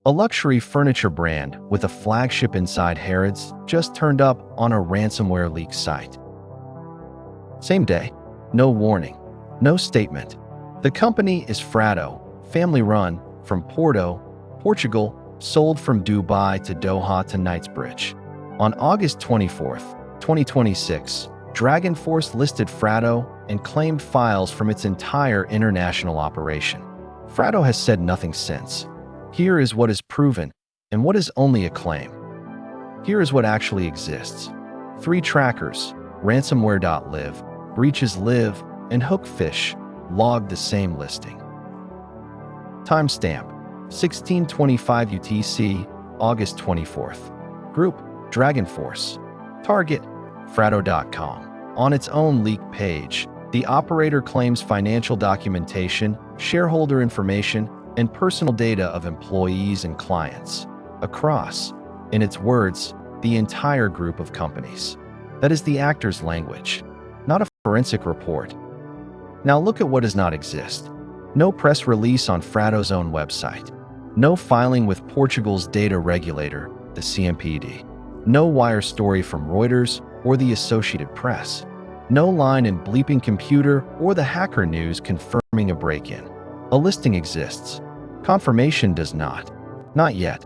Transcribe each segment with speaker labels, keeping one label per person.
Speaker 1: A luxury furniture brand with a flagship inside Harrods just turned up on a ransomware leak site. Same day, no warning, no statement. The company is Frato, family-run, from Porto, Portugal, sold from Dubai to Doha to Knightsbridge. On August 24, 2026, DragonForce listed Frato and claimed files from its entire international operation. Frato has said nothing since. Here is what is proven, and what is only a claim. Here is what actually exists. 3 trackers, Ransomware.live, Breaches Live, and HookPhish, logged the same listing. Timestamp: 1625 UTC, August 24th. Group: DragonForce. Target: Frato.com. On its own leak page, the operator claims financial documentation, shareholder information, and personal data of employees and clients across, in its words, the entire group of companies. That is the actor's language, not a forensic report. Now look at what does not exist. No press release on Frato's own website. No filing with Portugal's data regulator, the CMPD. No wire story from Reuters or the Associated Press. No line in Bleeping Computer or the Hacker News confirming a break-in. A listing exists. Confirmation does not. Not yet.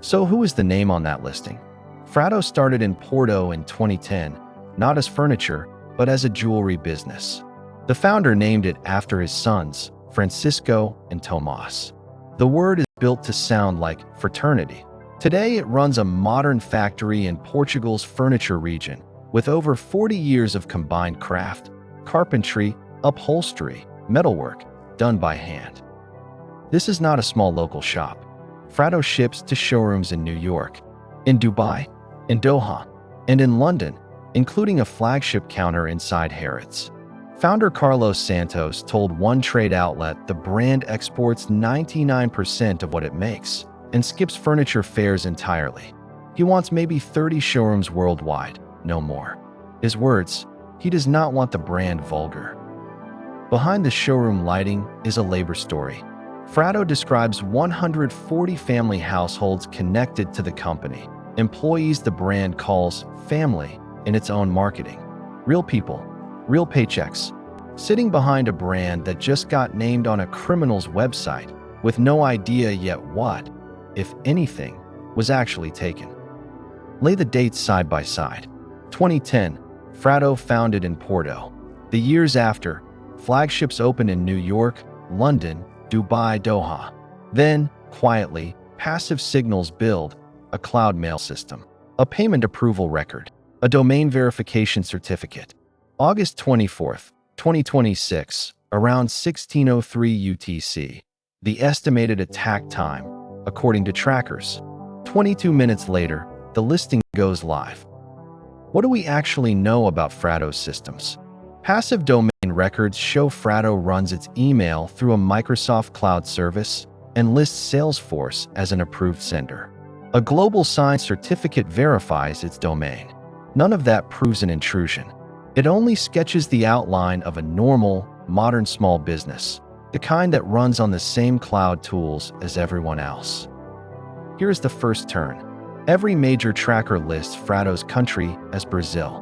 Speaker 1: So who is the name on that listing? Frato started in Porto in 2010, not as furniture, but as a jewelry business. The founder named it after his sons, Francisco and Tomas. The word is built to sound like fraternity. Today it runs a modern factory in Portugal's furniture region, with over 40 years of combined craft, carpentry, upholstery, metalwork, done by hand. This is not a small local shop. Frato ships to showrooms in New York, in Dubai, in Doha, and in London, including a flagship counter inside Harrods. Founder Carlos Santos told one trade outlet the brand exports 99% of what it makes and skips furniture fairs entirely. He wants maybe 30 showrooms worldwide, no more. His words: he does not want the brand vulgar. Behind the showroom lighting is a labor story. Frato describes 140 family households connected to the company, employees the brand calls family in its own marketing. Real people, real paychecks, sitting behind a brand that just got named on a criminal's website with no idea yet what, if anything, was actually taken. Lay the dates side by side. 2010, Frato founded in Porto. The years after, flagships opened in New York, London, Dubai, Doha. Then, quietly, passive signals build a cloud mail system, a payment approval record, a domain verification certificate. August 24th, 2026, around 1603 UTC. The estimated attack time, according to trackers. 22 minutes later, the listing goes live. What do we actually know about Frato's systems? Passive domain records show Frato runs its email through a Microsoft Cloud service and lists Salesforce as an approved sender. A global signed certificate verifies its domain. None of that proves an intrusion. It only sketches the outline of a normal, modern small business, the kind that runs on the same cloud tools as everyone else. Here's the first turn. Every major tracker lists Frato's country as Brazil.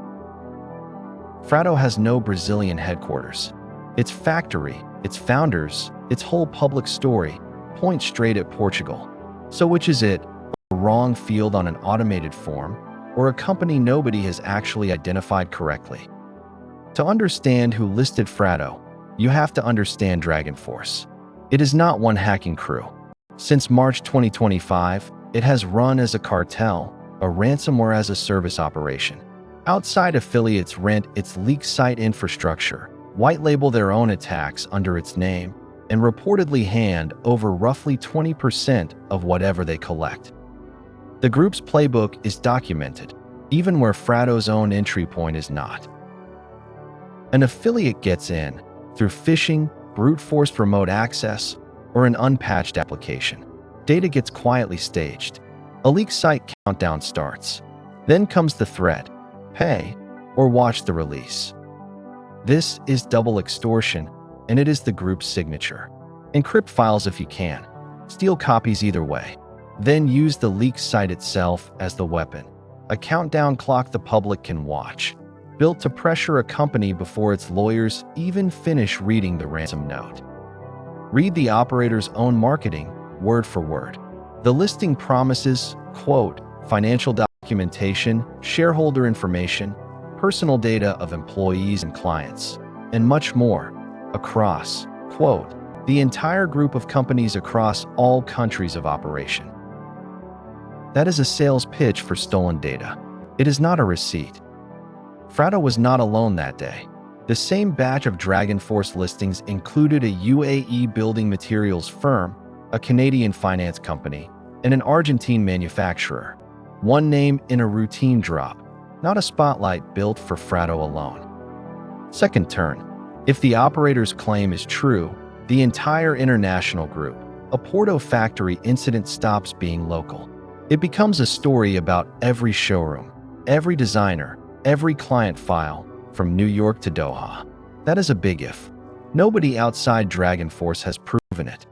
Speaker 1: Frato has no Brazilian headquarters. Its factory, its founders, its whole public story point straight at Portugal. So which is it? A wrong field on an automated form, or a company nobody has actually identified correctly? To understand who listed Frato, you have to understand DragonForce. It is not one hacking crew. Since March 2025, it has run as a cartel, a ransomware as a service operation. Outside affiliates rent its leak site infrastructure, white label their own attacks under its name, and reportedly hand over roughly 20% of whatever they collect. The group's playbook is documented, even where Frato's own entry point is not. An affiliate gets in through phishing, brute force remote access, or an unpatched application. Data gets quietly staged. A leak site countdown starts. Then comes the threat: pay or watch the release. This is double extortion, and it is the group's signature. Encrypt files if you can. Steal copies either way. Then use the leaked site itself as the weapon. A countdown clock the public can watch, built to pressure a company before its lawyers even finish reading the ransom note. Read the operator's own marketing, word for word. The listing promises, quote, financial documentation, shareholder information, personal data of employees and clients, and much more, across, quote, the entire group of companies across all countries of operation. That is a sales pitch for stolen data. It is not a receipt. Frato was not alone that day. The same batch of DragonForce listings included a UAE building materials firm, a Canadian finance company, and an Argentine manufacturer. One name in a routine drop, not a spotlight built for Frato alone. Second turn. If the operator's claim is true, the entire international group, a Porto factory incident stops being local. It becomes a story about every showroom, every designer, every client file, from New York to Doha. That is a big if. Nobody outside DragonForce has proven it.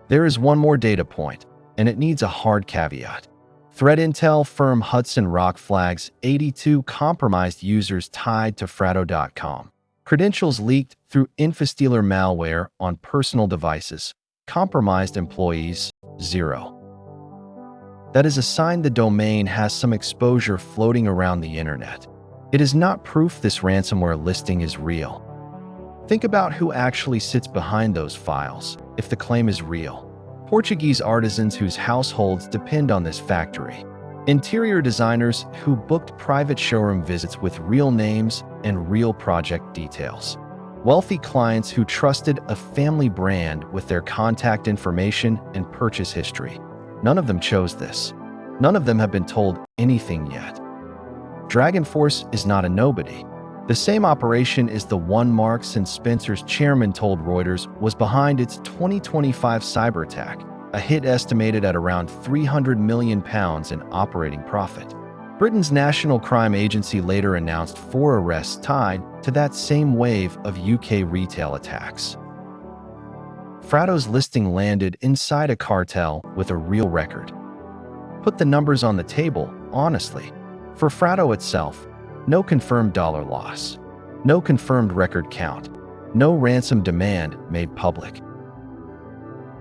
Speaker 1: There is one more data point, and it needs a hard caveat. Threat intel firm Hudson Rock flags 82 compromised users tied to Frato.com. Credentials leaked through infostealer malware on personal devices. Compromised employees, 0. That is a sign the domain has some exposure floating around the internet. It is not proof this ransomware listing is real. Think about who actually sits behind those files, if the claim is real. Portuguese artisans whose households depend on this factory. Interior designers who booked private showroom visits with real names and real project details. Wealthy clients who trusted a family brand with their contact information and purchase history. None of them chose this. None of them have been told anything yet. DragonForce is not a nobody. The same operation is the one Marks & Spencer's chairman told Reuters was behind its 2025 cyber attack, a hit estimated at around £300 million in operating profit. Britain's National Crime Agency later announced 4 arrests tied to that same wave of UK retail attacks. Frato's listing landed inside a cartel with a real record. Put the numbers on the table, honestly. For Frato itself, no confirmed dollar loss, no confirmed record count, no ransom demand made public.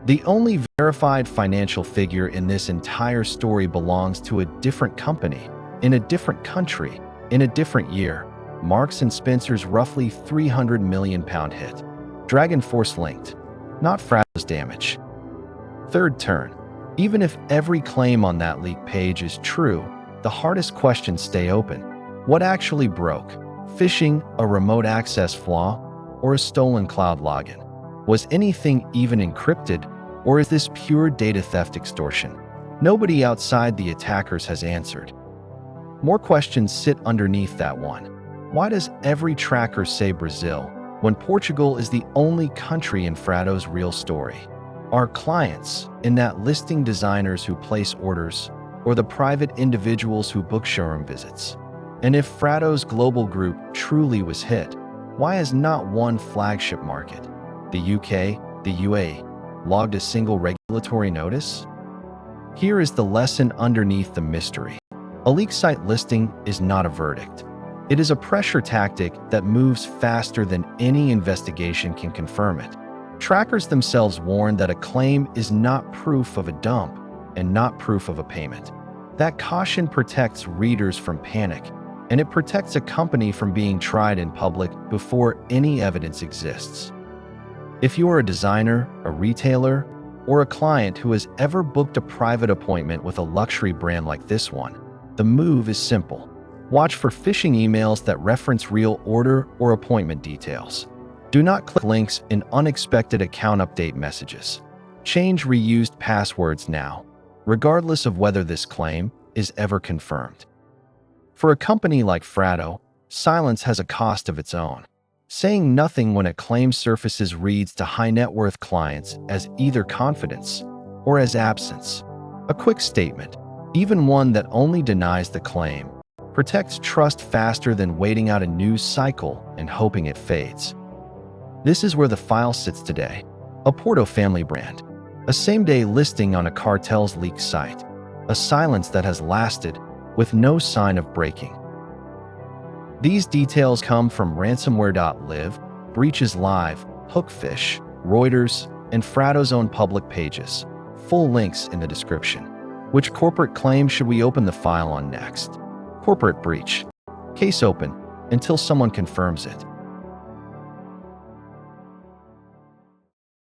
Speaker 1: The only verified financial figure in this entire story belongs to a different company, in a different country, in a different year. Marks & Spencer's roughly £300 million hit. DragonForce linked, not Frato's damage. Third turn. Even if every claim on that leak page is true, the hardest questions stay open. What actually broke? Phishing, a remote access flaw, or a stolen cloud login? Was anything even encrypted, or is this pure data theft extortion? Nobody outside the attackers has answered. More questions sit underneath that one. Why does every tracker say Brazil, when Portugal is the only country in Frato's real story? Are clients in that listing designers who place orders, or the private individuals who book showroom visits? And if Frato's global group truly was hit, why has not one flagship market, the UK, the UAE, logged a single regulatory notice? Here is the lesson underneath the mystery. A leak site listing is not a verdict. It is a pressure tactic that moves faster than any investigation can confirm it. Trackers themselves warn that a claim is not proof of a dump and not proof of a payment. That caution protects readers from panic, and it protects a company from being tried in public before any evidence exists. If you are a designer, a retailer, or a client who has ever booked a private appointment with a luxury brand like this one, the move is simple. Watch for phishing emails that reference real order or appointment details. Do not click links in unexpected account update messages. Change reused passwords now, regardless of whether this claim is ever confirmed. For a company like Frato, silence has a cost of its own. Saying nothing when a claim surfaces reads to high net worth clients as either confidence or as absence. A quick statement, even one that only denies the claim, protects trust faster than waiting out a news cycle and hoping it fades. This is where the file sits today. A Porto family brand. A same-day listing on a cartel's leaked site. A silence that has lasted, with no sign of breaking. These details come from Ransomware.live, Breaches Live, HookPhish, Reuters, and Frato's own public pages. Full links in the description. Which corporate claim should we open the file on next? Corporate breach. Case open until someone confirms it.